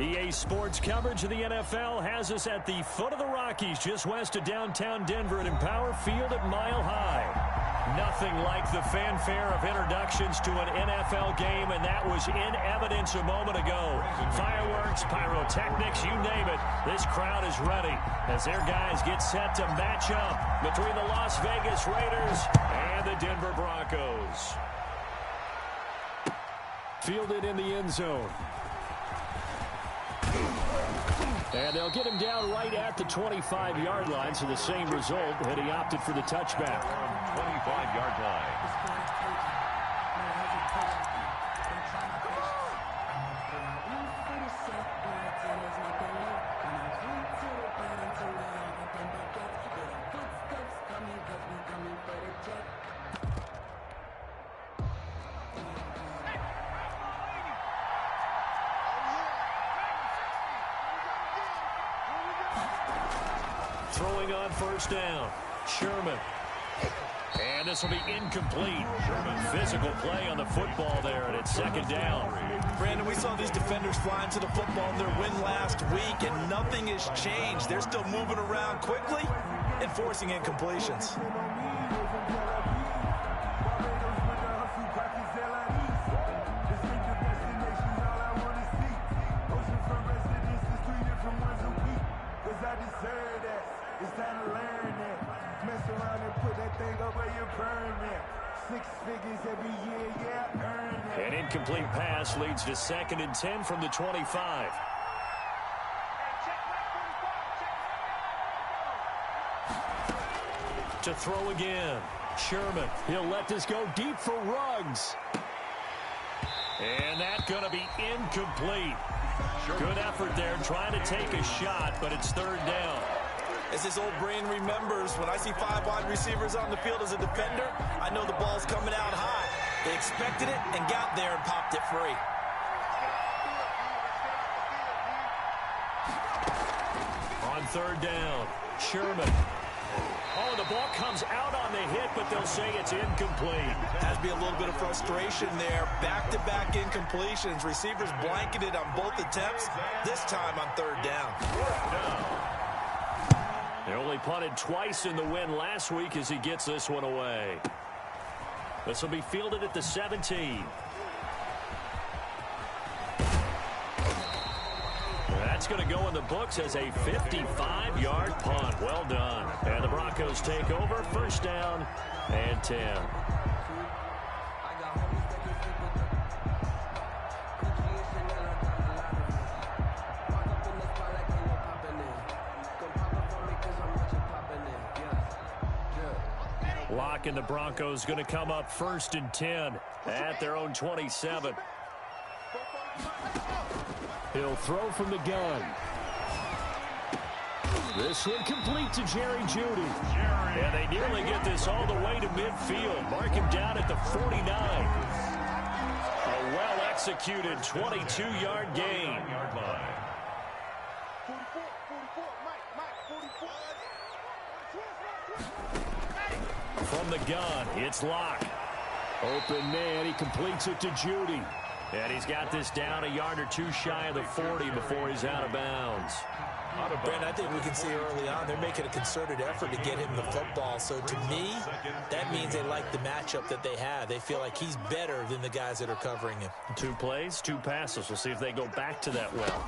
EA Sports coverage of the NFL has us at the foot of the Rockies, just west of downtown Denver at Empower Field at Mile High. Nothing like the fanfare of introductions to an NFL game, and that was in evidence a moment ago. Fireworks, pyrotechnics, you name it. This crowd is ready as their guys get set to match up between the Las Vegas Raiders and the Denver Broncos. Fielded in the end zone. And they'll get him down right at the 25-yard line, so the same result, and he opted for the touchback. 25-yard line. Throwing on first down, Sherman. And this will be incomplete. Physical play on the football there, and it's second down. Brandon, we saw these defenders flying to the football in their win last week, and nothing has changed. They're still moving around quickly and forcing incompletions. An incomplete pass leads to 2nd and 10 from the 25. To throw again. Sherman. He'll let this go deep for Ruggs. And that's going to be incomplete. Good effort there trying to take a shot, but it's 3rd down. As his old brain remembers, when I see 5 wide receivers on the field as a defender, I know the ball's coming out high. They expected it and got there and popped it free. On 3rd down, Sherman. Oh, the ball comes out on the hit, but they'll say it's incomplete. Has to be a little bit of frustration there. Back-to-back incompletions. Receivers blanketed on both attempts, this time on 3rd down. They only punted twice in the win last week as he gets this one away. This will be fielded at the 17. That's going to go in the books as a 55-yard punt. Well done. And the Broncos take over, 1st down and 10. Lock and the Broncos going to come up 1st and 10 at their own 27. He'll throw from the gun. This one complete to Jerry Jeudy. And they nearly get this all the way to midfield. Mark him down at the 49. A well-executed 22-yard gain. From the gun, it's Locke. Open man, he completes it to Jeudy. And he's got this down a yard or two shy of the 40 before he's out of bounds. Brent, I think we can see early on they're making a concerted effort to get him the football. So to me, that means they like the matchup that they have. They feel like he's better than the guys that are covering him. 2 plays, 2 passes. We'll see if they go back to that well.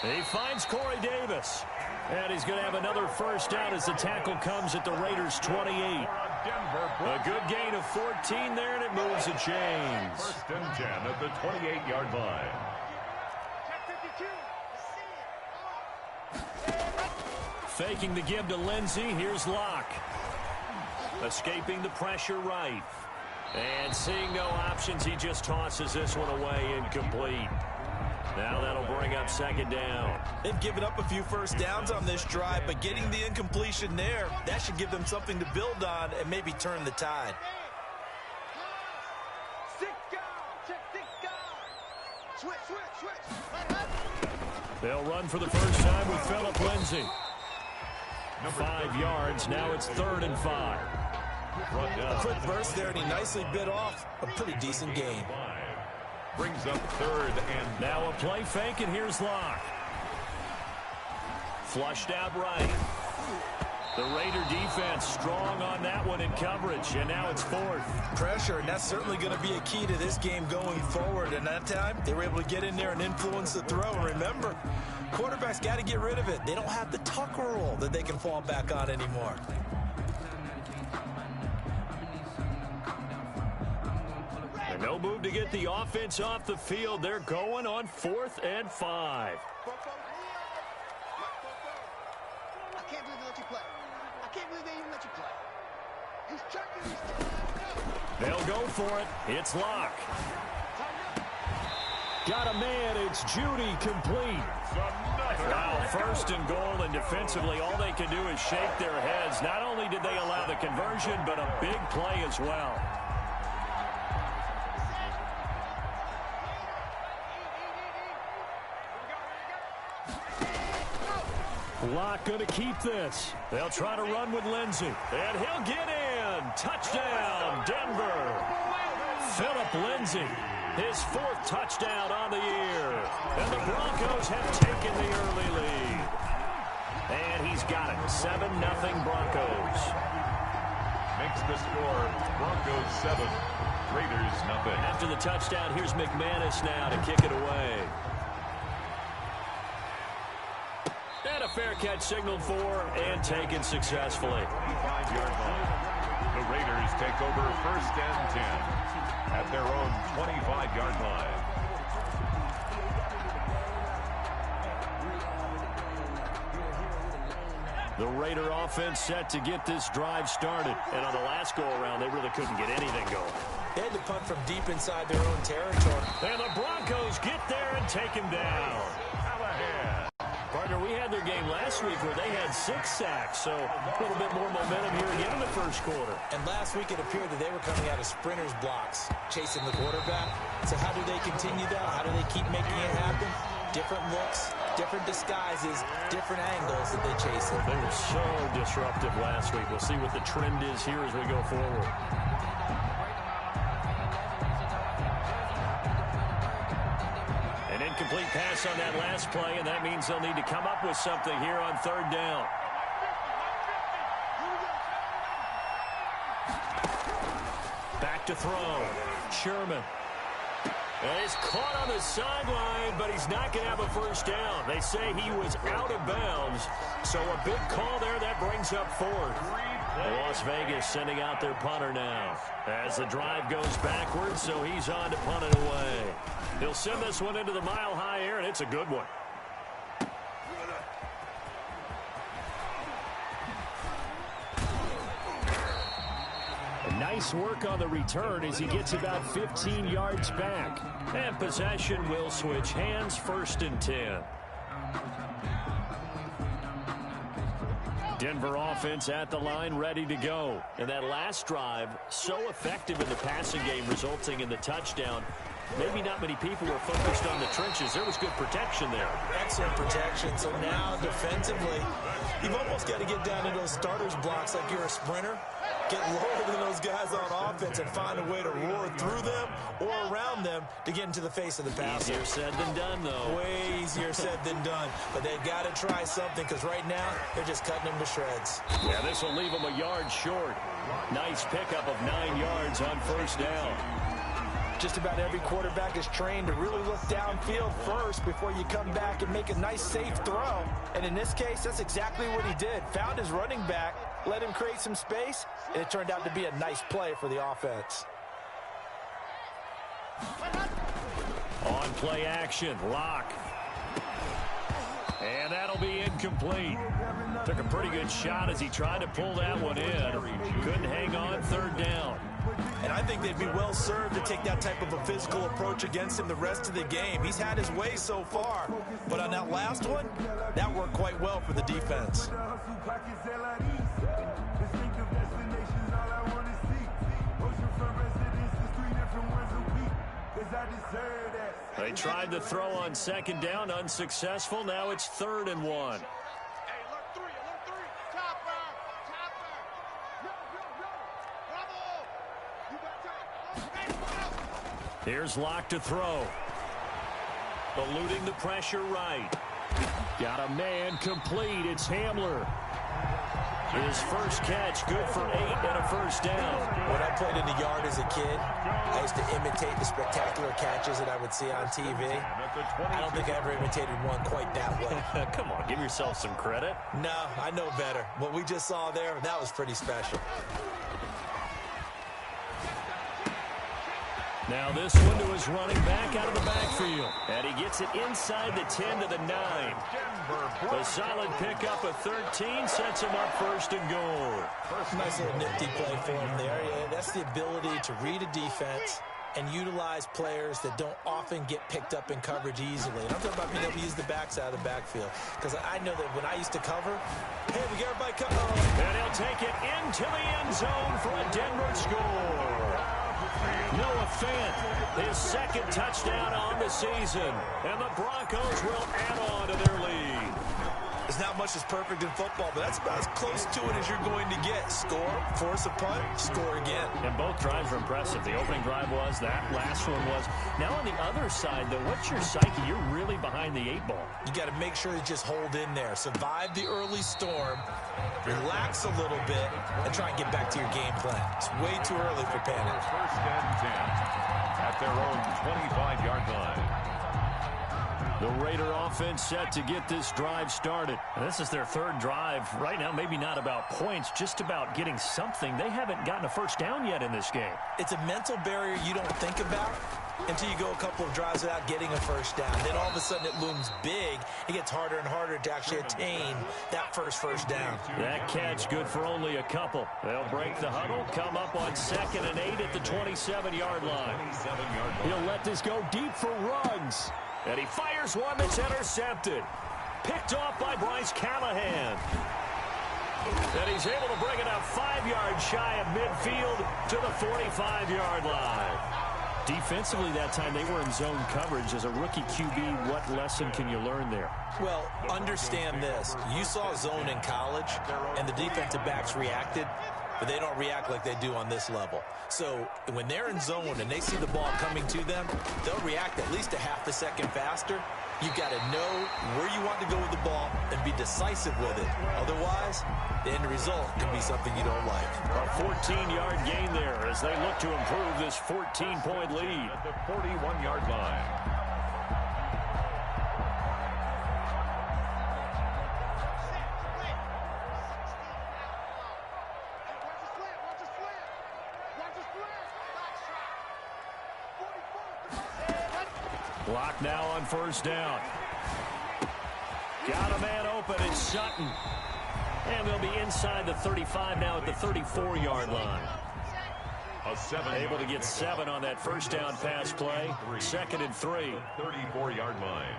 He finds Corey Davis. And he's going to have another 1st down as the tackle comes at the Raiders' 28. A good gain of 14 there, and it moves the chains. 1st and 10 at the 28-yard line. Faking the give to Lindsey. Here's Locke. Escaping the pressure right. And seeing no options, he just tosses this one away incomplete. Now that'll bring up 2nd down. They've given up a few 1st downs on this drive, but getting the incompletion there, that should give them something to build on and maybe turn the tide. They'll run for the first time with Phillip Lindsay. 5 yards. Now it's 3rd and 5. A quick burst there, and he nicely bit off a pretty decent gain. Brings up third, and now a play fake, and here's Locke. Flushed out right. The Raider defense strong on that one in coverage, and now it's fourth. Pressure, and that's certainly going to be a key to this game going forward. And that time, they were able to get in there and influence the throw. And remember, quarterbacks got to get rid of it. They don't have the tuck rule that they can fall back on anymore. And no move to get the offense off the field. They're going on 4th and 5. They'll go for it. It's Locke. Got a man. It's Judy complete. Wow, 1st and goal, and defensively all they can do is shake their heads. Not only did they allow the conversion, but a big play as well. Locke going to keep this. They'll try to run with Lindsey. And he'll get in. Touchdown, Denver. Phillip Lindsey, his 4th touchdown on the year. And the Broncos have taken the early lead. And he's got it. 7-0 Broncos. makes the score Broncos 7, Raiders nothing. After the touchdown, here's McManus now to kick it away. And a fair catch signaled for and taken successfully. 25-yard line. The Raiders take over 1st and 10 at their own 25-yard line. The Raider offense set to get this drive started. And on the last go-around, they really couldn't get anything going. They had to punt from deep inside their own territory. And the Broncos get there and take him down. Partner, we had their game last week where they had 6 sacks, so a little bit more momentum here again in the first quarter. And last week it appeared that they were coming out of sprinters blocks, chasing the quarterback. So how do they continue that? How do they keep making it happen? Different looks, different disguises, different angles that they chase it. They were so disruptive last week. We'll see what the trend is here as we go forward. An incomplete pass on that last play, and that means they'll need to come up with something here on 3rd down. Back to throw. Sherman. And he's caught on the sideline, but he's not going to have a first down. They say he was out of bounds, so a big call there that brings up 4th. Las Vegas sending out their punter now as the drive goes backwards, so he's on to punt it away. He'll send this one into the mile-high air, and it's a good one. Nice work on the return as he gets about 15 yards back. And possession will switch hands, 1st and 10. Denver offense at the line, ready to go. And that last drive, so effective in the passing game, resulting in the touchdown. Maybe not many people were focused on the trenches. There was good protection there. Excellent protection. So now defensively, you've almost got to get down into those starters blocks like you're a sprinter. Get lower than those guys on offense and find a way to roar through them or around them to get into the face of the passer. Easier said than done, though. Way easier said than done. But they've got to try something because right now they're just cutting them to shreds. Yeah, this will leave them a yard short. Nice pickup of 9 yards on 1st down. Just about every quarterback is trained to really look downfield first before you come back and make a nice, safe throw. And in this case, that's exactly what he did. Found his running back, let him create some space, and it turned out to be a nice play for the offense. On play action, Locke. And that'll be incomplete. Took a pretty good shot as he tried to pull that one in. Couldn't hang on, 3rd down. And I think they'd be well served to take that type of a physical approach against him the rest of the game. He's had his way so far. But on that last one, that worked quite well for the defense. They tried to throw on 2nd down, unsuccessful. Now it's 3rd and 1. Here's Locke to throw. Eluding the pressure right. Got a man complete. It's Hamler. His first catch, good for 8 and a first down. When I played in the yard as a kid, I used to imitate the spectacular catches that I would see on TV. I don't think I ever imitated one quite that way. Come on, give yourself some credit. No, I know better. What we just saw there, that was pretty special. Now this one to his running back out of the backfield. And he gets it inside the 10 to the 9. A solid pickup of 13 sets him up first and goal. Nice little nifty play for him there. Yeah, that's the ability to read a defense and utilize players that don't often get picked up in coverage easily. And I'm talking about being able to use the backs out of the backfield. Because I know that when I used to cover, hey, we got everybody cover. And he'll take it into the end zone for a Denver score. Noah Fant, his second touchdown on the season. And the Broncos will add on to their lead. There's not much that's perfect in football, but that's about as close to it as you're going to get. Score, force a punt, score again. And both drives were impressive. The opening drive was, that last one was. Now on the other side, though, what's your psyche? You're really behind the 8 ball. You got to make sure you just hold in there. Survive the early storm, relax a little bit, and try and get back to your game plan. It's way too early for panic. First and 10 at their own 25-yard line. The Raider offense set to get this drive started. And this is their third drive. Right now, maybe not about points, just about getting something. They haven't gotten a first down yet in this game. It's a mental barrier you don't think about until you go a couple of drives without getting a first down. Then all of a sudden it looms big. It gets harder and harder to actually attain that first down. That catch good for only a couple. They'll break the huddle, come up on 2nd and 8 at the 27-yard line. He'll let this go deep for Ruggs. And he fires one that's intercepted. Picked off by Bryce Callahan. And he's able to bring it up 5 yards shy of midfield to the 45-yard line. Defensively that time, they were in zone coverage. As a rookie QB, what lesson can you learn there? Well, understand this. You saw zone in college, and the defensive backs reacted, but they don't react like they do on this level. So when they're in zone and they see the ball coming to them, they'll react at least a half a second faster. You've got to know where you want to go with the ball and be decisive with it. Otherwise, the end result can be something you don't like. A 14-yard gain there as they look to improve this 14-point lead. At the 41-yard line. Block now on first down. Got a man open. It's Sutton. And they'll be inside the 35 now at the 34-yard line. Able to get 7 on that first down pass play. 2nd and 3. 34-yard line.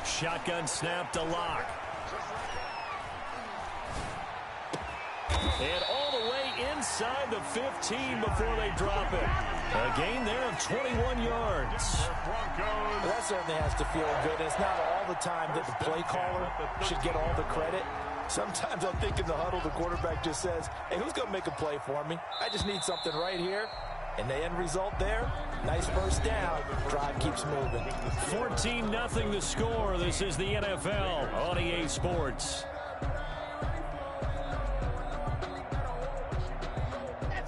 Shotgun snap to Locke. And all the way inside the 15 before they drop it. A gain there of 21 yards. Well, that certainly has to feel good. It's not all the time that the play caller should get all the credit. Sometimes I'm thinking the huddle, the quarterback just says, hey, who's going to make a play for me? I just need something right here. And the end result there, nice first down. Drive keeps moving. 14-0 the score. This is the NFL on EA Sports.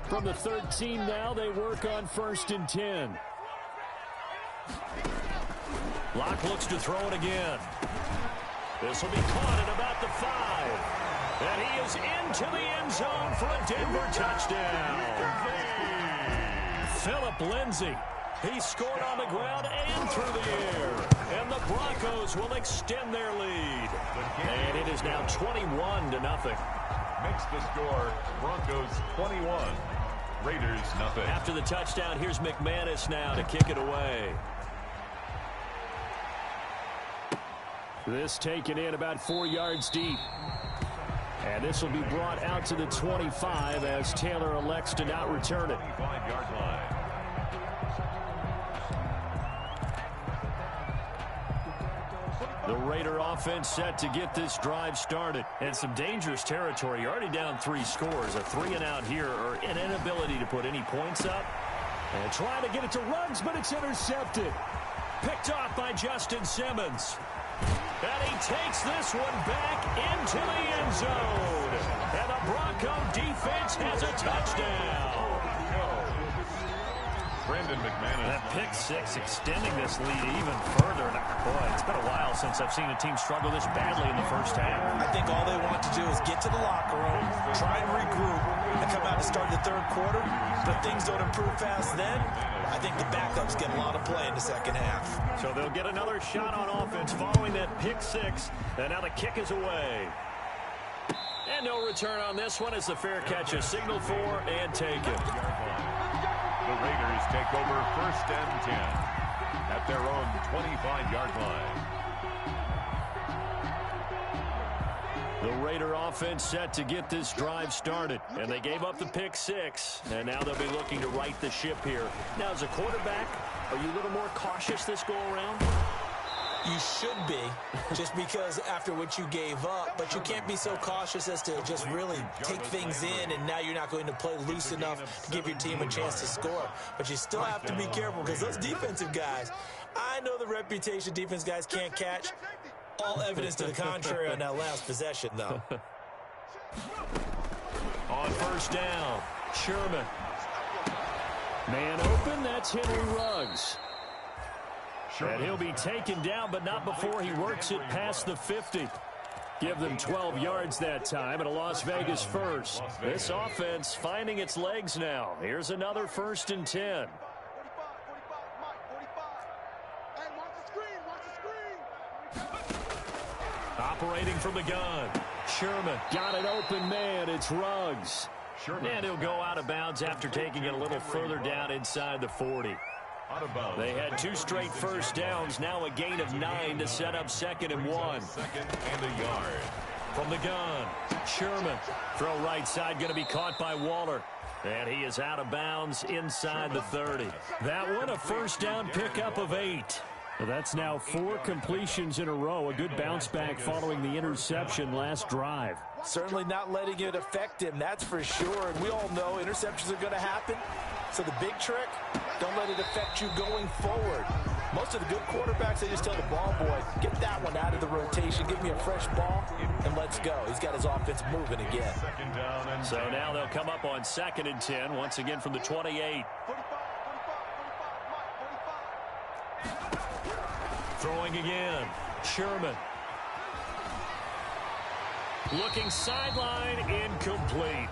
From the 13 now, they work on 1st and 10. Locke looks to throw it again. This will be caught at about the 5. And he is into the end zone for a Denver touchdown. Philip Lindsay. He scored on the ground and through the air. And the Broncos will extend their lead. And it is now 21-0. Makes the score Broncos 21. Raiders nothing. After the touchdown, here's McManus now to kick it away. This taken in about 4 yards deep. And this will be brought out to the 25 as Taylor elects to not return it. 25-yard line. The Raider offense set to get this drive started. And some dangerous territory. You're already down 3 scores. A 3-and-out here, or an inability to put any points up. And trying to get it to Ruggs, but it's intercepted. Picked off by Justin Simmons. And he takes this one back into the end zone. And the Bronco defense has a touchdown. Brandon McManus. That pick six extending this lead even further. Boy, it's been a while since I've seen a team struggle this badly in the first half. I think all they want to do is get to the locker room, try and regroup, and come out to start the third quarter. But things don't improve fast then. I think the backups get a lot of play in the second half. So they'll get another shot on offense following that pick six. And now the kick is away. And no return on this one as the fair catch is signaled for and taken. The Raiders take over 1st and 10 at their own 25-yard line. The Raider offense set to get this drive started. And they gave up the pick six. And now they'll be looking to right the ship here. Now, as a quarterback, are you a little more cautious this go-around? You should be, just because after what you gave up, but you can't be so cautious as to just really take things in, and now you're not going to play loose enough to give your team a chance to score. But you still have to be careful because those defensive guys, I know the reputation defense guys can't catch. All evidence to the contrary on that last possession, though. On first down, Sherman. Man open, that's Henry Ruggs. And he'll be taken down, but not before he works it past the 50. Give them 12 yards that time and a Las Vegas first. This offense finding its legs now. Here's another 1st and 10. Operating from the gun. Sherman got an open man. It's Ruggs. And he'll go out of bounds after taking it a little further down inside the 40. They had 2 straight first downs, now a gain of 9 to set up 2nd and 1. 2nd and a yard. From the gun, Sherman. Throw right side going to be caught by Waller. And he is out of bounds inside the 30. That one, a 1st down pickup of 8. Well, that's now 4 completions in a row. A good bounce back following the interception last drive. Certainly not letting it affect him, that's for sure. And we all know interceptions are going to happen. So the big trick, don't let it affect you going forward. Most of the good quarterbacks, they just tell the ball boy, get that one out of the rotation, give me a fresh ball, and let's go. He's got his offense moving again. So now they'll come up on 2nd and 10, once again from the 28. Throwing again, Sherman. Looking sideline, incomplete.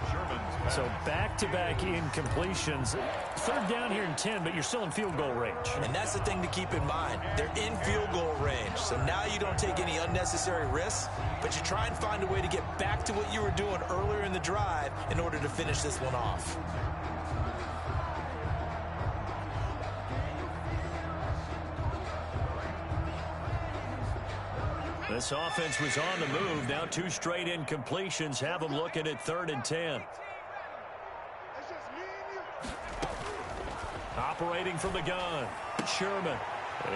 So back-to-back incompletions. 3rd down here in 10, but you're still in field goal range. And that's the thing to keep in mind. They're in field goal range. So now you don't take any unnecessary risks, but you try and find a way to get back to what you were doing earlier in the drive in order to finish this one off. This offense was on the move. Now 2 straight incompletions have them looking at 3rd and 10. Operating from the gun, Sherman.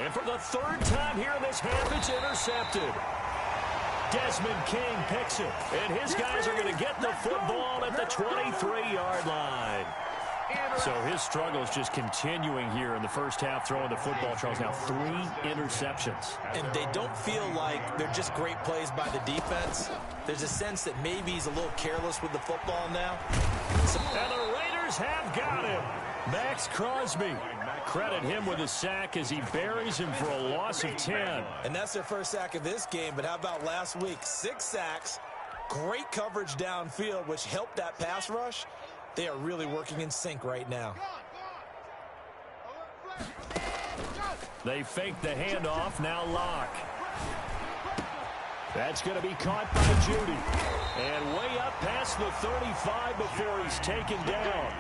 And for the 3rd time here in this half, it's intercepted. Desmond King picks it. And his guys are going to get the football at the 23-yard line. So his struggles just continuing here in the first half, throwing the football. Charles, now 3 interceptions. And they don't feel like they're just great plays by the defense. There's a sense that maybe he's a little careless with the football now. And the Raiders have got him. Max Crosby. Credit him with a sack as he buries him for a loss of 10. And that's their first sack of this game. But how about last week? 6 sacks, great coverage downfield, which helped that pass rush. They are really working in sync right now. They fake the handoff, now Locke. That's going to be caught by Judy. And way up past the 35 before he's taken down.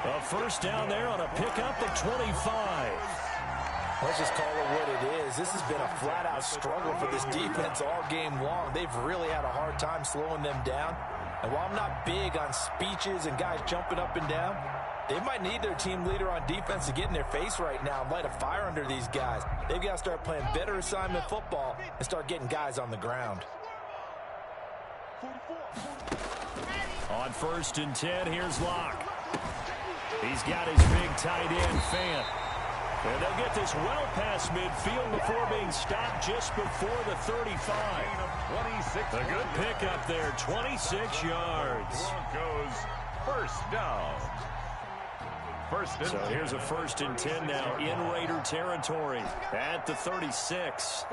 A 1st down there on a pickup at 25. Let's just call it what it is. This has been a flat-out struggle for this defense all game long. They've really had a hard time slowing them down. And while I'm not big on speeches and guys jumping up and down, They might need their team leader on defense to get in their face right now and light a fire under these guys. They've got to start playing better assignment football and start getting guys on the ground. On 1st and 10, here's Locke. He's got his big tight end, Fant. And they'll get this well past midfield before being stopped just before the 35. A good pickup there, 26 yards. Broncos first down. So here's a 1st and 10 now in Raider territory at the 36.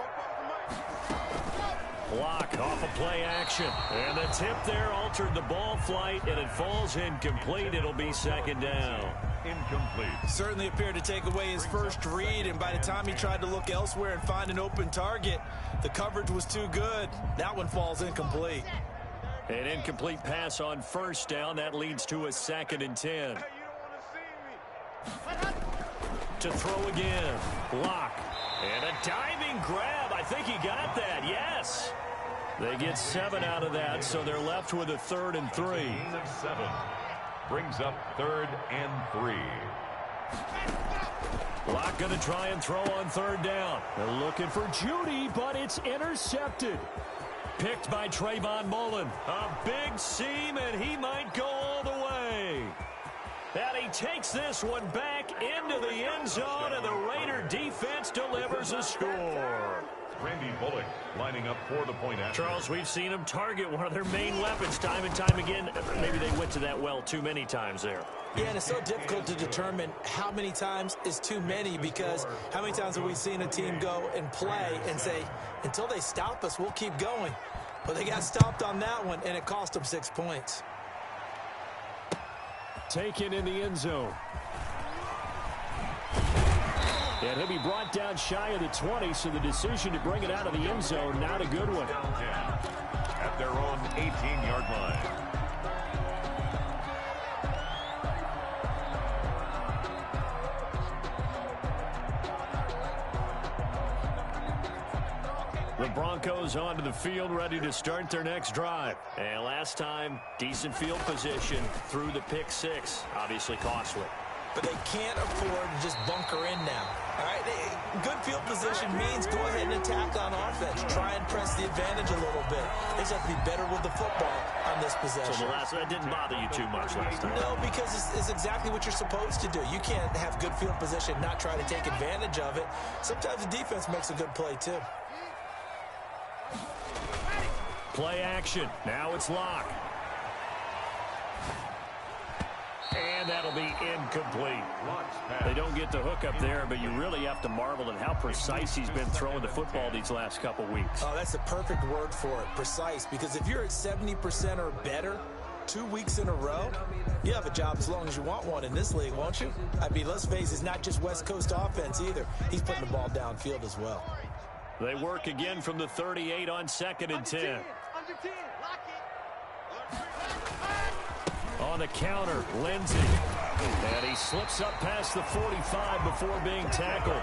Block off of play action. And the tip there altered the ball flight, and it falls incomplete. It'll be 2nd down. Incomplete. Certainly appeared to take away his first read, and by the time he tried to look elsewhere and find an open target, the coverage was too good. That one falls incomplete. An incomplete pass on 1st down. That leads to a 2nd and 10. To throw again. Block. And a diving grab. I think he got that. Yes. They get 7 out of that, so they're left with a 3rd and 3. Gain of 7. Brings up 3rd and 3. Locke going to try and throw on 3rd down. They're looking for Judy, but it's intercepted. Picked by Trayvon Mullen. A big seam, and he might go all the way. And he takes this one back into the end zone, and the Raider defense delivers a score. Randy Bullock lining up for the point after. Charles, we've seen them target one of their main weapons time and time again. Maybe they went to that well too many times there. Yeah, and it's so difficult to determine how many times is too many, because how many times have we seen a team go and play and say, until they stop us, we'll keep going. But they got stopped on that one, and it cost them 6 points. Taken in the end zone. And he'll be brought down shy of the 20, so the decision to bring it out of the end zone, not a good one. At their own 18-yard line. The Broncos onto the field, ready to start their next drive. And last time, decent field position through the pick 6. Obviously costly. But they can't afford to just bunker in now. All right, good field position means go ahead and attack on offense. Try and press the advantage a little bit. They just have to be better with the football on this possession. So that didn't bother you too much last time? No, because it's exactly what you're supposed to do. You can't have good field position, not try to take advantage of it. Sometimes the defense makes a good play too. Play action. Now it's Locke. And that'll be incomplete. They don't get the hook up there, but you really have to marvel at how precise he's been throwing the football these last couple weeks. Oh, that's the perfect word for it, precise. Because if you're at 70% or better 2 weeks in a row, you have a job as long as you want one in this league, won't you? I mean, let's face it, it's not just West Coast offense either. He's putting the ball downfield as well. They work again from the 38 on 2nd and 10. Under 10, lock it. On the counter, Lindsey. And he slips up past the 45 before being tackled.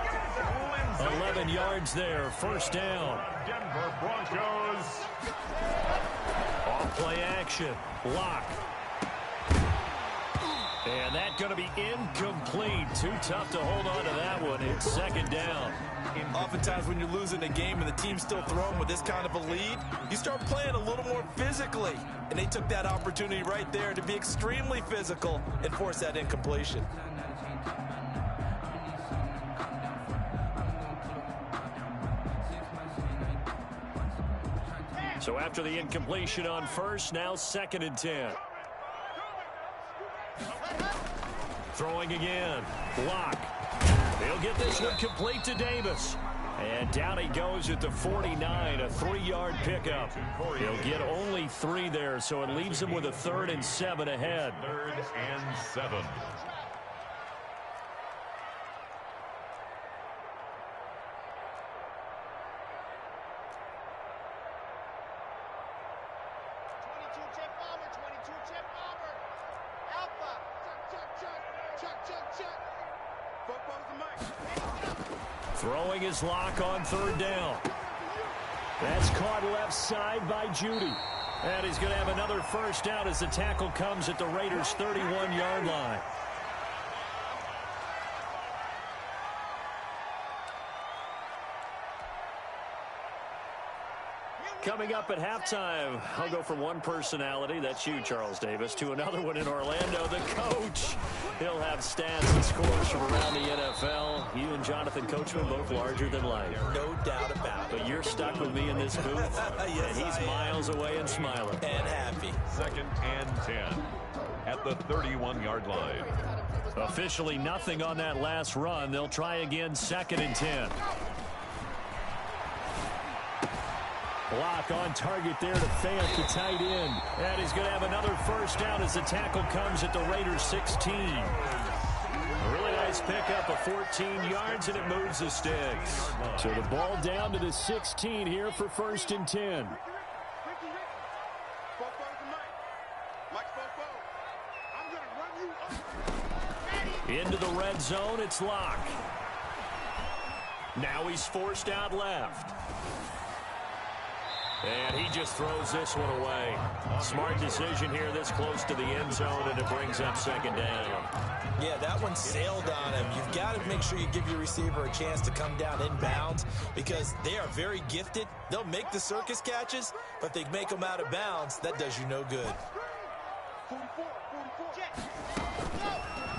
11 yards there, 1st down. Denver Broncos. Off play action, Locke. And that's going to be incomplete. Too tough to hold on to that one. It's 2nd down. Oftentimes when you're losing a game and the team's still throwing with this kind of a lead, you start playing a little more physically. And they took that opportunity right there to be extremely physical and force that incompletion. So after the incompletion on 1st, now 2nd and 10. Throwing again. Locke. He'll get this one complete to Davis. And down he goes at the 49, a 3-yard pickup. He'll get only 3 there, so it leaves him with a 3rd and 7 ahead. 3rd and 7. Throwing his Locke on 3rd down. That's caught left side by Judy. And he's going to have another 1st down as the tackle comes at the Raiders' 31-yard line. Coming up at halftime, I'll go from one personality, that's you, Charles Davis, to another one in Orlando, the coach. He'll have stats and scores from around the NFL. You and Jonathan Coachman both larger than life. No doubt about it. But you're stuck with me in this booth, yes, and he's miles away and smiling. And happy. 2nd and 10 at the 31-yard line. Officially nothing on that last run. They'll try again, 2nd and 10. Block on target there to Fant, the tight end. And he's going to have another first down as the tackle comes at the Raiders' 16. A really nice pickup of 14 yards, and it moves the sticks. So the ball down to the 16 here for 1st and 10. Into the red zone, it's Locke. Now he's forced out left. And he just throws this one away. Smart decision here this close to the end zone, and it brings up 2nd down. Yeah, that one sailed on him. You've got to make sure you give your receiver a chance to come down inbounds because they are very gifted. They'll make the circus catches, but they make them out of bounds. That does you no good.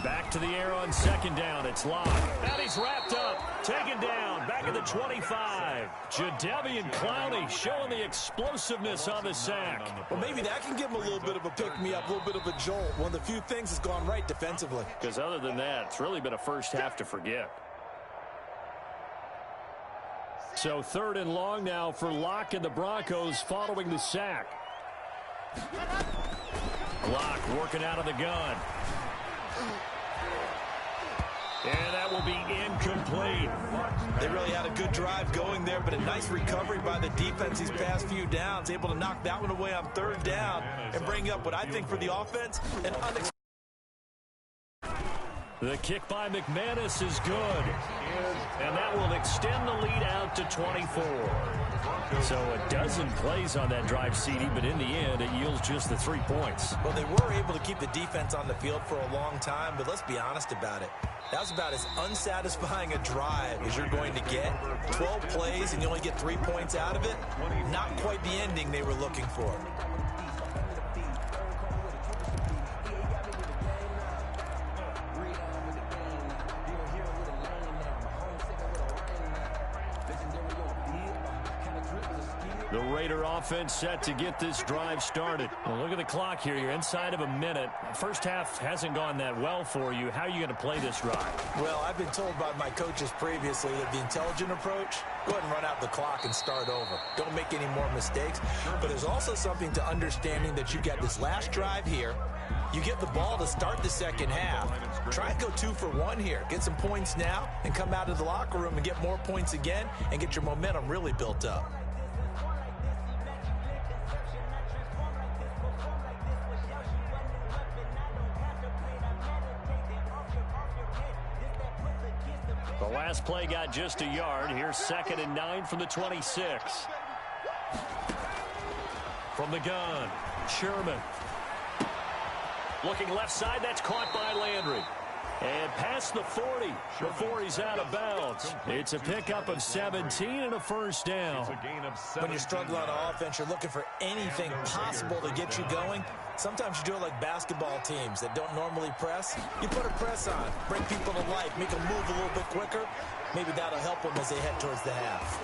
Back to the air on 2nd down. It's Locke. And he's wrapped up. Taken down. Back at the 25. Jadeveon Clowney showing the explosiveness on the sack. Well, maybe that can give him a little bit of a pick-me-up, a little bit of a jolt. One of the few things that's gone right defensively. Because other than that, it's really been a first half to forget. So 3rd and long now for Locke and the Broncos following the sack. Locke working out of the gun. And that will be incomplete. They really had a good drive going there, but a nice recovery by the defense these past few downs. Able to knock that one away on 3rd down and bring up what I think for the offense, an unexpected. The kick by McManus is good. And that will extend the lead out to 24. So a dozen plays on that drive, CD, but in the end, it yields just the 3 points. Well, they were able to keep the defense on the field for a long time, but let's be honest about it. That was about as unsatisfying a drive as you're going to get. 12 plays and you only get 3 points out of it. Not quite the ending they were looking for. The Raider offense set to get this drive started. Well, look at the clock here. You're inside of a minute. First half hasn't gone that well for you. How are you going to play this drive? Well, I've been told by my coaches previously that the intelligent approach, go ahead and run out the clock and start over. Don't make any more mistakes. But there's also something to understanding that you got this last drive here. You get the ball to start the second half. Try and go 2 for 1 here. Get some points now and come out of the locker room and get more points again and get your momentum really built up. The last play got just a yard. Here's 2nd and 9 from the 26. From the gun, Sherman. Looking left side, that's caught by Landry. And past the 40 before he's out of bounds. It's a pickup of 17 and a first down. When you're struggling on offense, you're looking for anything possible to get you going. Sometimes you do it like basketball teams that don't normally press. You put a press on, bring people to life, make them move a little bit quicker. Maybe that'll help them as they head towards the half.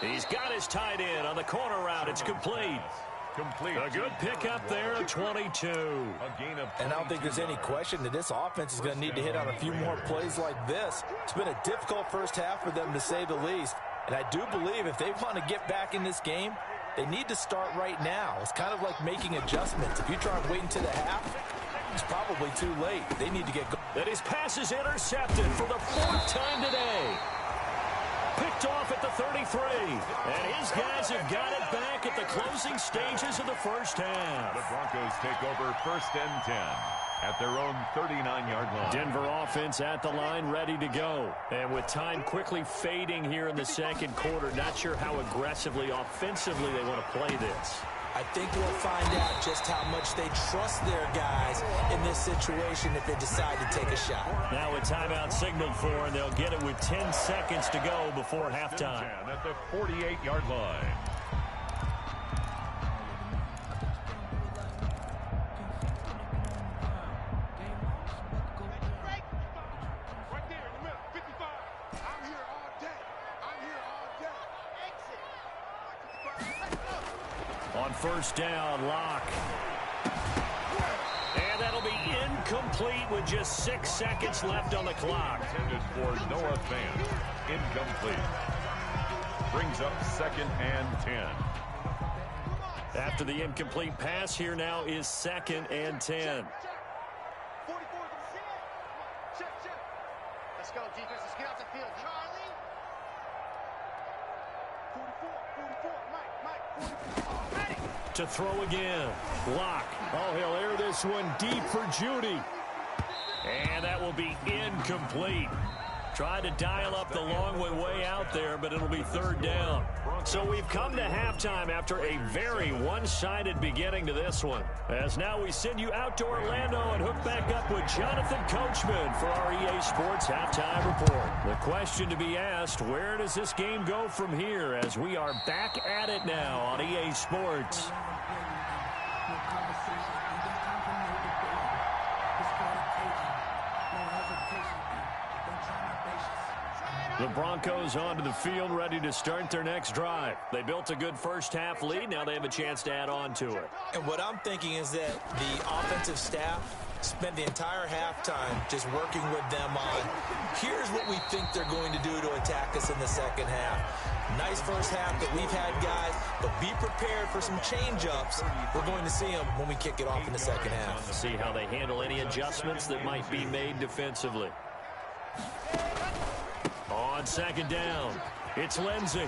He's got his tight end on the corner route. It's complete. A good pickup there, 22. And I don't think there's any question that this offense is going to need to hit on a few more plays like this. It's been a difficult first half for them, to say the least. And I do believe if they want to get back in this game, they need to start right now. It's kind of like making adjustments. If you try and wait until the half, it's probably too late. They need to get going. That his pass is intercepted for the 4th time today. Picked off at the 33. And his guys have got it back at the closing stages of the first half. The Broncos take over 1st and 10 at their own 39-yard line. Denver offense at the line, ready to go. And with time quickly fading here in the second quarter, not sure how aggressively, offensively they want to play this. I think we'll find out just how much they trust their guys in this situation if they decide to take a shot. Now a timeout signaled for, and they'll get it with 10 seconds to go before halftime. At the 48-yard line. On first down, Locke. And that'll be incomplete with just 6 seconds left on the clock. Intended for Noah Fant. Incomplete. Brings up 2nd and 10. After the incomplete pass, here now is 2nd and 10. 44. Check. Let's go, defense. Let's get out the field. Charlie. 44. Mike. 44. Ready. To throw again. Locke. Oh, he'll air this one deep for Judy. And that will be incomplete. Tried to dial up the long way out there, but it'll be 3rd down. So we've come to halftime after a very one-sided beginning to this one. As now we send you out to Orlando and hook back up with Jonathan Coachman for our EA Sports Halftime Report. The question to be asked, where does this game go from here as we are back at it now on EA Sports? The Broncos onto the field, ready to start their next drive. They built a good first-half lead. Now they have a chance to add on to it. And what I'm thinking is that the offensive staff spent the entire halftime just working with them on, here's what we think they're going to do to attack us in the second half. Nice first half that we've had, guys, but be prepared for some change-ups. We're going to see them when we kick it off in the second half. See how they handle any adjustments that might be made defensively. On 2nd down, it's Lindsey.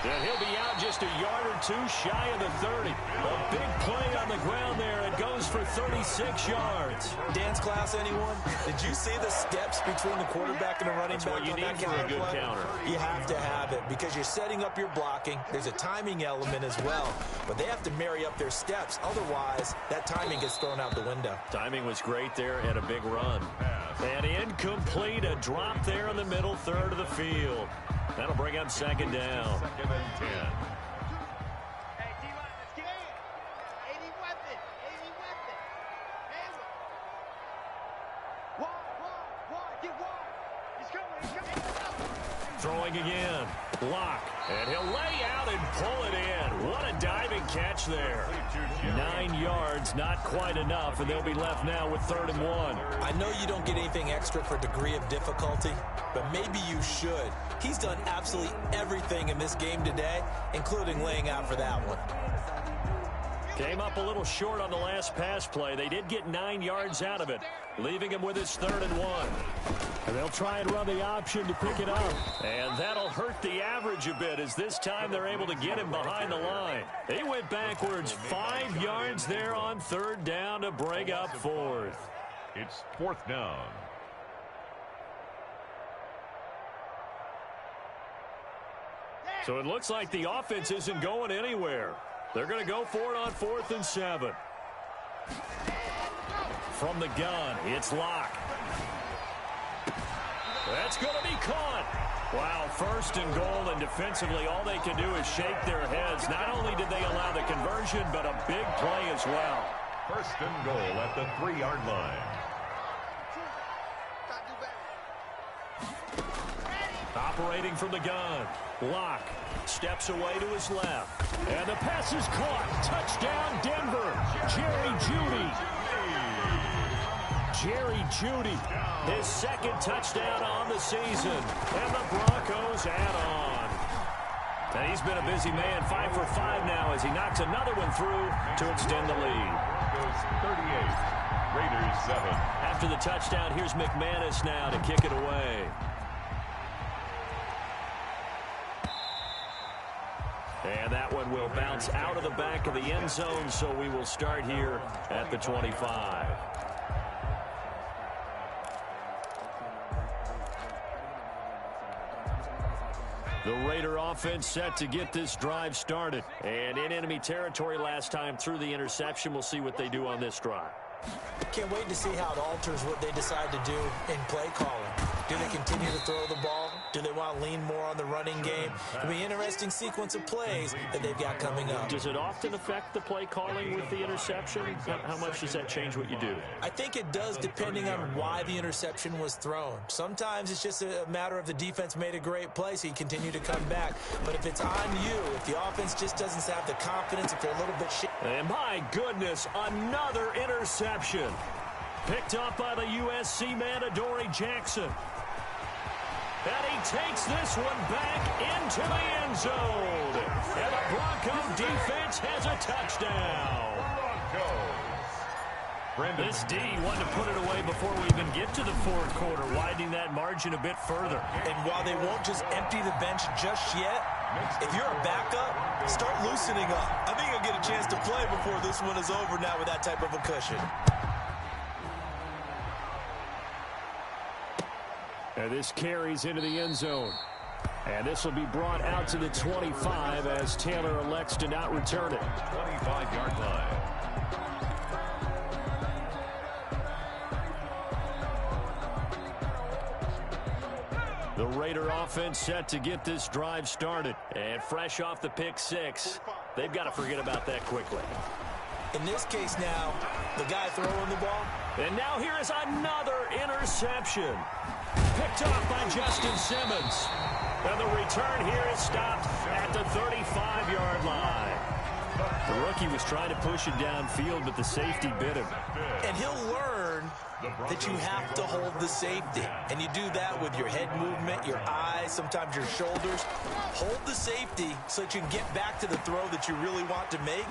And he'll be out just a yard or 2 shy of the 30. A big play on the ground there. It goes for 36 yards. Dance class, anyone? Did you see the steps between the quarterback and the running back? What you need for a good counter. You have to have it because you're setting up your blocking. There's a timing element as well, but they have to marry up their steps. Otherwise, that timing gets thrown out the window. Timing was great there and a big run. And incomplete, a drop there in the middle third of the field. That'll bring up 2nd down. 2nd and 10. Hey, D-line, let's get it. 80 weapon. Wide. Get wide. He's coming. Throwing again. Locke. And he'll lay out and pull it in. What a diving catch there. 9 yards, not quite enough, and they'll be left now with 3rd and 1. I know you don't get anything extra for degree of difficulty, but maybe you should. He's done absolutely everything in this game today, including laying out for that one. Came up a little short on the last pass play. They did get 9 yards out of it, leaving him with his 3rd and 1. And they'll try and run the option to pick it up. And that'll hurt the average a bit as this time they're able to get him behind the line. He went backwards 5 yards there on 3rd down to bring up 4th. It's 4th down. So it looks like the offense isn't going anywhere. They're going to go for it on 4th and 7. From the gun, it's Locke. That's going to be caught. Wow, 1st and goal, and defensively all they can do is shake their heads. Not only did they allow the conversion, but a big play as well. 1st and goal at the 3-yard line. Operating from the gun, Locke steps away to his left. And the pass is caught. Touchdown, Denver. Jerry Jeudy. Jerry Jeudy, his 2nd touchdown on the season. And the Broncos add on. And he's been a busy man, 5 for 5 now as he knocks another one through to extend the lead. Broncos 38, Raiders 7. After the touchdown, here's McManus now to kick it away. And that one will bounce out of the back of the end zone, so we will start here at the 25. The Raider offense set to get this drive started. And in enemy territory last time through the interception. We'll see what they do on this drive. Can't wait to see how it alters what they decide to do in play calling. Do they continue to throw the ball? Do they want to lean more on the running game? It'll be an interesting sequence of plays that they've got coming up. Does it often affect the play calling with the interception? How much does that change what you do? I think it does, depending on why the interception was thrown. Sometimes it's just a matter of the defense made a great play, so you continue to come back. But if it's on you, if the offense just doesn't have the confidence, if they're a little bit and my goodness, another interception. Picked up by the USC man, Adoree Jackson. And he takes this one back into the end zone. And the Bronco defense has a touchdown. Broncos. This D wanted to put it away before we even get to the fourth quarter, widening that margin a bit further. And while they won't just empty the bench just yet, if you're a backup, start loosening up. I think you'll get a chance to play before this one is over now with that type of a cushion. And this carries into the end zone. And this will be brought out to the 25 as Taylor elects to not return it. 25-yard line. The Raider offense set to get this drive started. And fresh off the pick six, they've got to forget about that quickly. In this case now, the guy throwing the ball. And now here is another interception. Picked off by Justin Simmons. And the return here is stopped at the 35-yard line. The rookie was trying to push it downfield, but the safety bit him. And he'll learn that you have to hold the safety. And you do that with your head movement, your eyes, sometimes your shoulders. Hold the safety so that you can get back to the throw that you really want to make.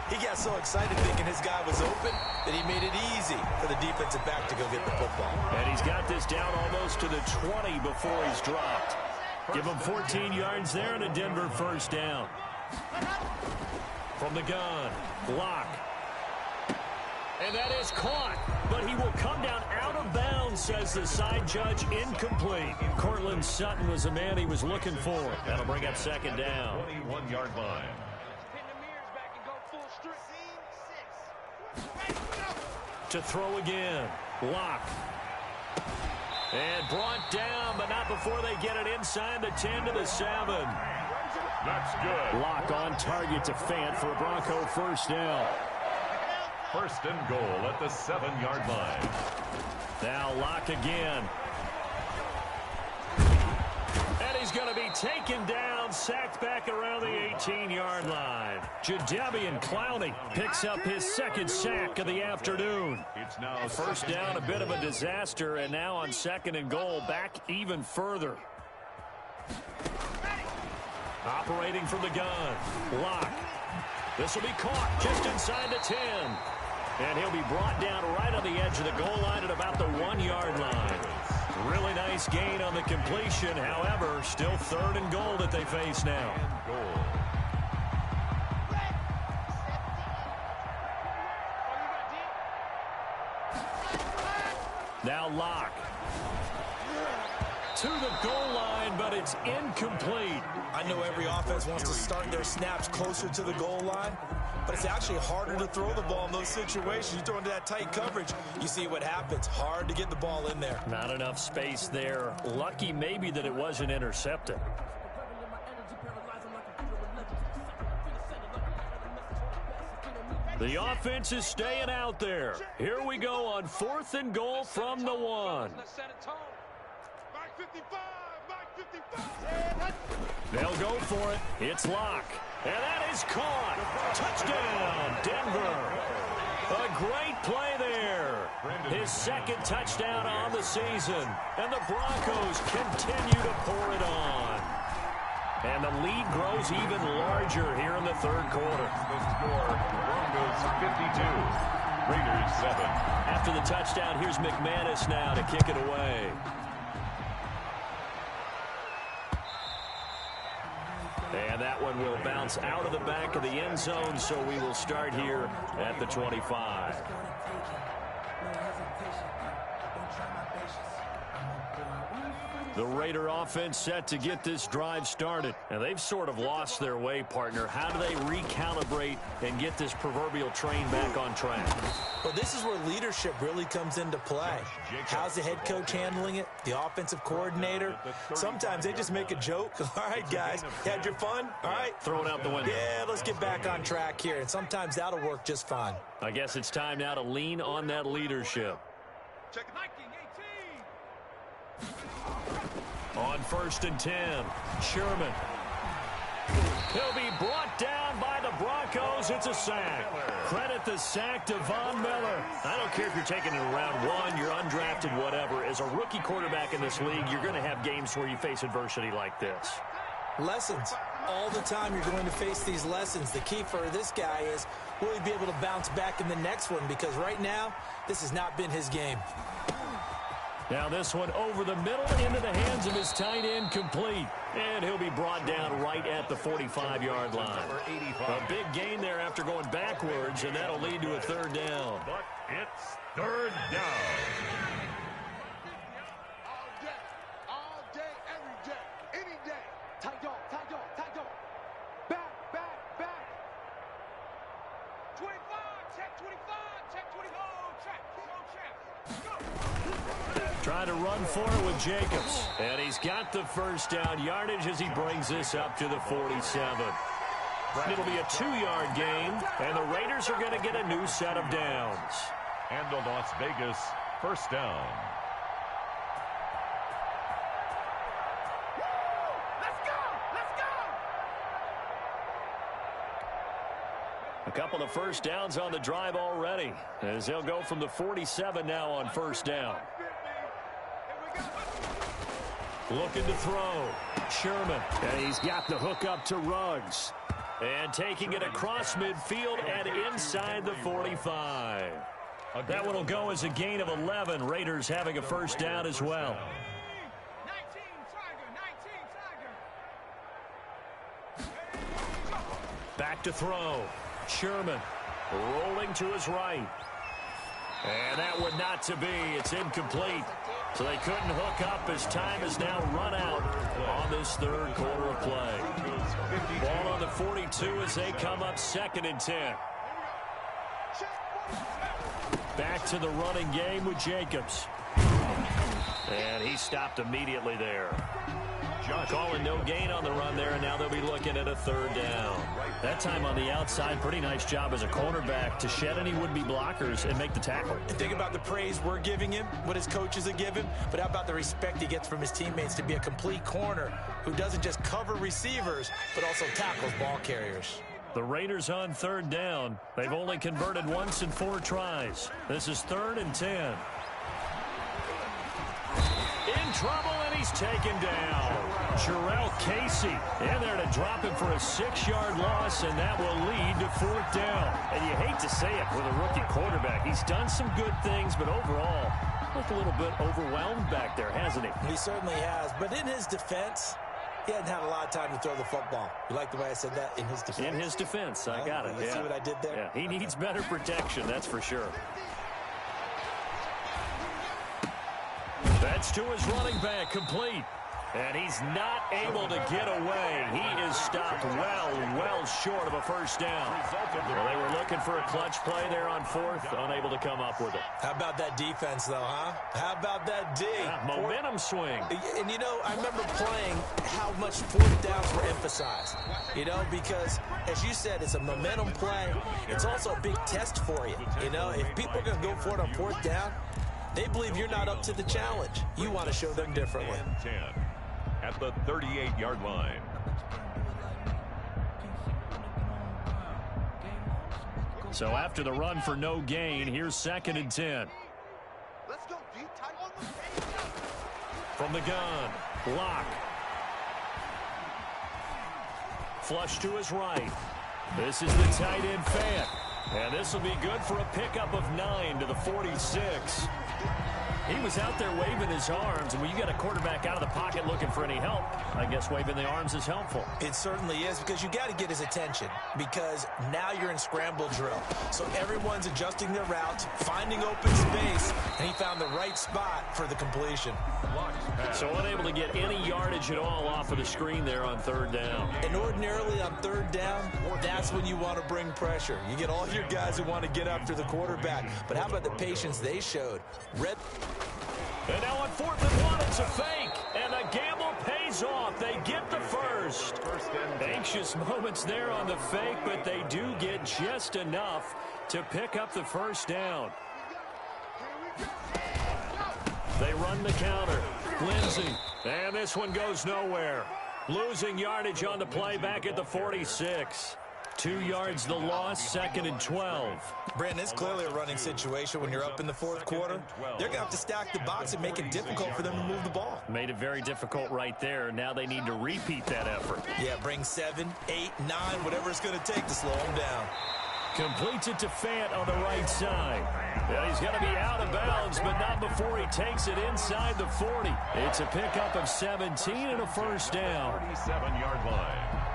He got so excited thinking his guy was open that he made it easy for the defensive back to go get the football. And he's got this down almost to the 20 before he's dropped. Give him 14 yards there and a Denver first down. From the gun, block. And that is caught, but he will come down out of bounds, says the side judge, incomplete. Cortland Sutton was the man he was looking for. That'll bring up second down. 21-yard line. To throw again, block. And brought down, but not before they get it inside the 10 to the 7. That's good. Lock on target to Fant for a Bronco first down. First and goal at the 7-yard line. Now Lock again. And he's going to be taken down, sacked back around the 18-yard line. Jadeveon Clowney picks up his second sack of the afternoon. It's now First down, a bit of a disaster, and now on second and goal, back even further. Operating from the gun, Lock. This will be caught just inside the 10. And he'll be brought down right on the edge of the goal line at about the 1-yard line. Really nice gain on the completion. However, still third and goal that they face now. Now Lock. To the goal line, but it's incomplete. I know every offense wants to start their snaps closer to the goal line, but it's actually harder to throw the ball in those situations. You throw into that tight coverage, you see what happens. Hard to get the ball in there. Not enough space there. Lucky maybe that it wasn't intercepted. The offense is staying out there. Here we go on fourth and goal from the 1. They'll go for it. It's Lock. And that is caught. Touchdown, Denver. A great play there. His second touchdown on the season. And the Broncos continue to pour it on. And the lead grows even larger here in the third quarter. The score, Broncos 52, Raiders 7. After the touchdown, here's McManus now to kick it away. And that one will bounce out of the back of the end zone, so we will start here at the 25. The Raider offense set to get this drive started. And they've sort of lost their way, partner. How do they recalibrate and get this proverbial train back on track? Well, this is where leadership really comes into play. How's the head coach handling it? The offensive coordinator? Sometimes they just make a joke. All right, guys, you had your fun? All right. Throw it out the window. Yeah, let's get back on track here. And sometimes that'll work just fine. I guess it's time now to lean on that leadership. On 1st and 10, Sherman. He'll be brought down by the Broncos. It's a sack. Credit the sack to Von Miller. I don't care if you're taking it in round 1, you're undrafted, whatever. As a rookie quarterback in this league, you're going to have games where you face adversity like this. Lessons. All the time you're going to face these lessons. The key for this guy is, will he be able to bounce back in the next one? Because right now, this has not been his game. Now this one over the middle into the hands of his tight end, complete. And he'll be brought down right at the 45-yard line. A big gain there after going backwards, and that'll lead to a 3rd down. But it's 3rd down. All day, every day, any day. Tight dog, tight dog, tight dog. Back, back, back. 25, check 25, check 25, check, go, check, go. Trying to run for it with Jacobs. And he's got the 1st down yardage as he brings this up to the 47. It'll be a 2-yard gain, and the Raiders are going to get a new set of downs. And the Las Vegas 1st down. A couple of 1st downs on the drive already, as they'll go from the 47 now on 1st down. Looking to throw. Sherman. And he's got the hook up to Ruggs. And taking it across midfield and inside the 45. That one will go as a gain of 11. Raiders having a 1st down as well. 19 Tiger. Back to throw. Sherman rolling to his right. And that one not to be. It's incomplete. So they couldn't hook up as time has now run out on this 3rd quarter of play. Ball on the 42 as they come up 2nd and 10. Back to the running game with Jacobs. And he stopped immediately there. Calling no gain on the run there, and now they'll be looking at a 3rd down. That time on the outside, pretty nice job as a cornerback to shed any would-be blockers and make the tackle. And think about the praise we're giving him, what his coaches are giving, but how about the respect he gets from his teammates to be a complete corner who doesn't just cover receivers, but also tackles ball carriers. The Raiders on 3rd down. They've only converted once in 4 tries. This is 3rd and 10. In trouble, and he's taken down. Jarrell Casey in there to drop him for a 6-yard loss, and that will lead to 4th down. And you hate to say it with a rookie quarterback. He's done some good things, but overall, looked a little bit overwhelmed back there, hasn't he? He certainly has, but in his defense, he hadn't had a lot of time to throw the football. You like the way I said that? In his defense? In his defense, I got it. You see what I did there? Yeah, he needs better protection, that's for sure. That's to his running back, complete. And he's not able to get away. He is stopped well short of a 1st down. Well, they were looking for a clutch play there on 4th, unable to come up with it. How about that defense, though, huh? How about that D? Momentum swing. And, you know, I remember playing how much 4th downs were emphasized, you know, because, as you said, it's a momentum play. It's also a big test for you, you know. If people are going to go for it on 4th down, they believe you're not up to the challenge. You want to show them differently. 10 at the 38-yard line. So after the run for no gain, here's 2nd and 10. Let's go deep, tight on the From the gun, block. Flush to his right. This is the tight end Fant. And this will be good for a pickup of 9 to the 46. He was out there waving his arms, and when you got a quarterback out of the pocket looking for any help, I guess waving the arms is helpful. It certainly is, because you got to get his attention, because now you're in scramble drill. So everyone's adjusting their routes, finding open space, and he found the right spot for the completion. So unable to get any yardage at all off of the screen there on third down. And ordinarily on third down, that's when you want to bring pressure. You get all your guys who want to get after the quarterback. But how about the patience they showed? And now on 4th and 1, it's a fake. And the gamble pays off. They get the first. Anxious moments there on the fake, but they do get just enough to pick up the first down. They run the counter. Lindsey. And this one goes nowhere. Losing yardage on the play back at the 46. 2 yards the loss, 2nd and 12. Brandon, it's clearly a running situation when you're up in the fourth quarter. They're going to have to stack the box and make it difficult for them to move the ball. Made it very difficult right there. Now they need to repeat that effort. Yeah, bring 7, 8, 9, whatever it's going to take to slow them down. Completes it to Fant on the right side. Yeah, he's going to be out of bounds, but not before he takes it inside the 40. It's a pickup of 17 and a first down. 37-yard line.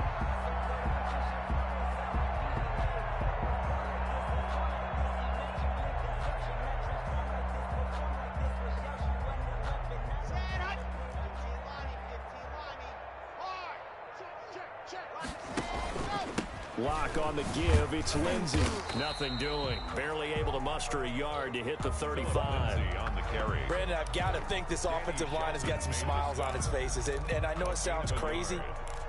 Lock on the give. It's Lindsey. Nothing doing. Barely able to muster a yard to hit the 35. On the carry. Brandon, I've got to think this offensive line has got some smiles on its faces. And I know it sounds crazy,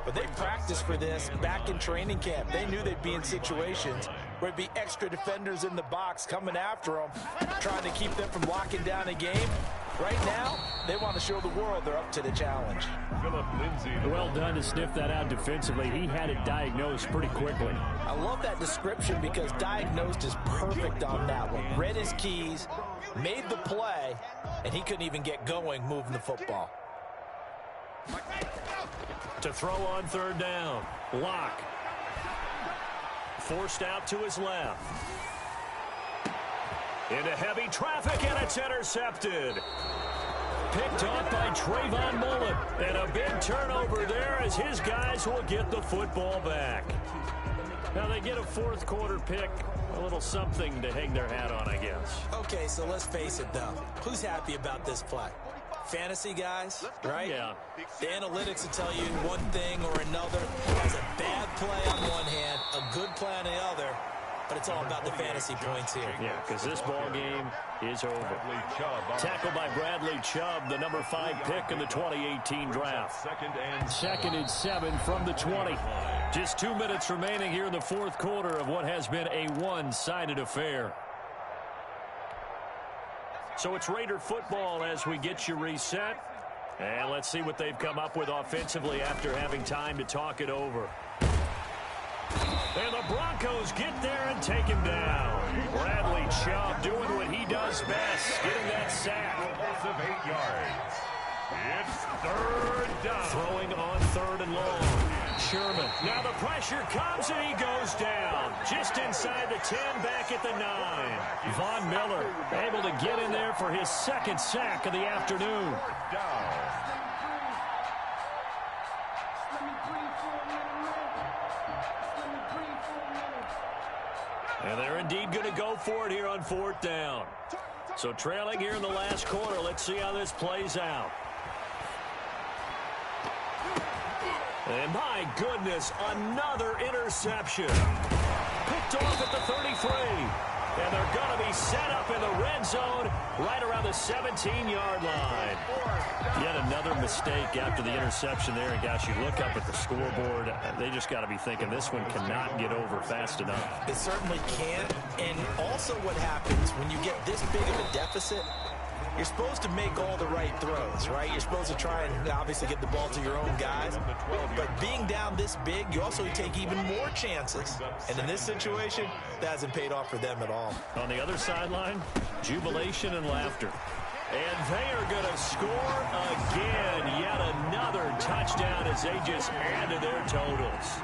but they practiced for this back in training camp. They knew they'd be in situations where it'd be extra defenders in the box coming after them, trying to keep them from locking down a game. Right now, they want to show the world they're up to the challenge. Well done to sniff that out defensively. He had it diagnosed pretty quickly. I love that description because diagnosed is perfect on that one. Read his keys, made the play, and he couldn't even get going moving the football. To throw on third down. Lock. Forced out to his left. Into heavy traffic, and it's intercepted. Picked off by Trayvon Mullen. And a big turnover there as his guys will get the football back. Now they get a fourth quarter pick. A little something to hang their hat on, I guess. Okay, so let's face it, though. Who's happy about this play? Fantasy guys, right? Yeah. The analytics will tell you one thing or another. There's a bad play on one hand, a good play on the other. But it's all about the fantasy points here. Yeah, because this ball game is over. Tackled by Bradley Chubb, the number 5 pick in the 2018 draft. 2nd and 7 from the 20. Just 2 minutes remaining here in the fourth quarter of what has been a one-sided affair. So it's Raider football as we get you reset. And let's see what they've come up with offensively after having time to talk it over. And the Broncos get there and take him down. Bradley Chubb doing what he does best, getting that sack. Of 8 yards. It's third down. Throwing on third and long. Sherman. Now the pressure comes and he goes down. Just inside the 10, back at the 9. Von Miller able to get in there for his second sack of the afternoon. And they're indeed going to go for it here on fourth down. So trailing here in the last quarter. Let's see how this plays out. And my goodness, another interception. Picked off at the 33. And they're going to be set up in the red zone right around the 17-yard line. Yet another mistake after the interception there. And gosh, you look up at the scoreboard, they just got to be thinking this one cannot get over fast enough. It certainly can't. And also what happens when you get this big of a deficit, you're supposed to make all the right throws, right? You're supposed to try and obviously get the ball to your own guys. But being down this big, you also take even more chances. And in this situation, that hasn't paid off for them at all. On the other sideline, jubilation and laughter. And they are going to score again. Yet another touchdown as they just add to their totals.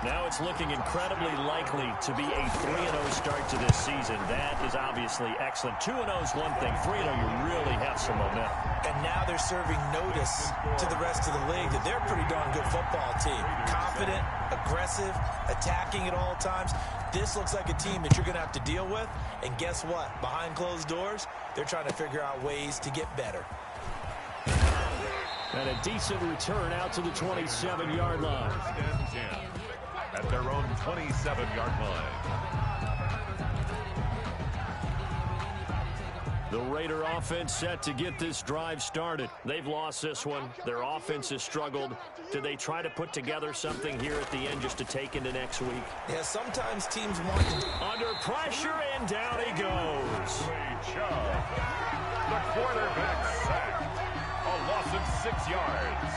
Now it's looking incredibly likely to be a 3-0 start to this season. That is obviously excellent. 2-0 is one thing. 3-0, you really have some momentum. And now they're serving notice to the rest of the league that they're a pretty darn good football team. Confident, aggressive, attacking at all times. This looks like a team that you're going to have to deal with. And guess what? Behind closed doors, they're trying to figure out ways to get better. And a decent return out to the 27-yard line. At their own 27-yard line. The Raider offense set to get this drive started. They've lost this one. Their offense has struggled. Do they try to put together something here at the end just to take into next week? Yeah, sometimes teams want to... Under pressure, and down he goes. The quarterback sacked. A loss of 6 yards.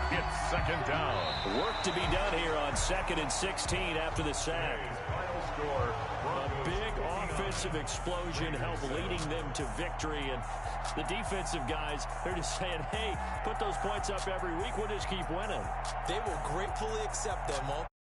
It's second down. Work to be done here on 2nd and 16 after the sack. Final score. A big offensive explosion helped leading them to victory. And the defensive guys, they're just saying, hey, put those points up every week. We'll just keep winning. They will gratefully accept them, won't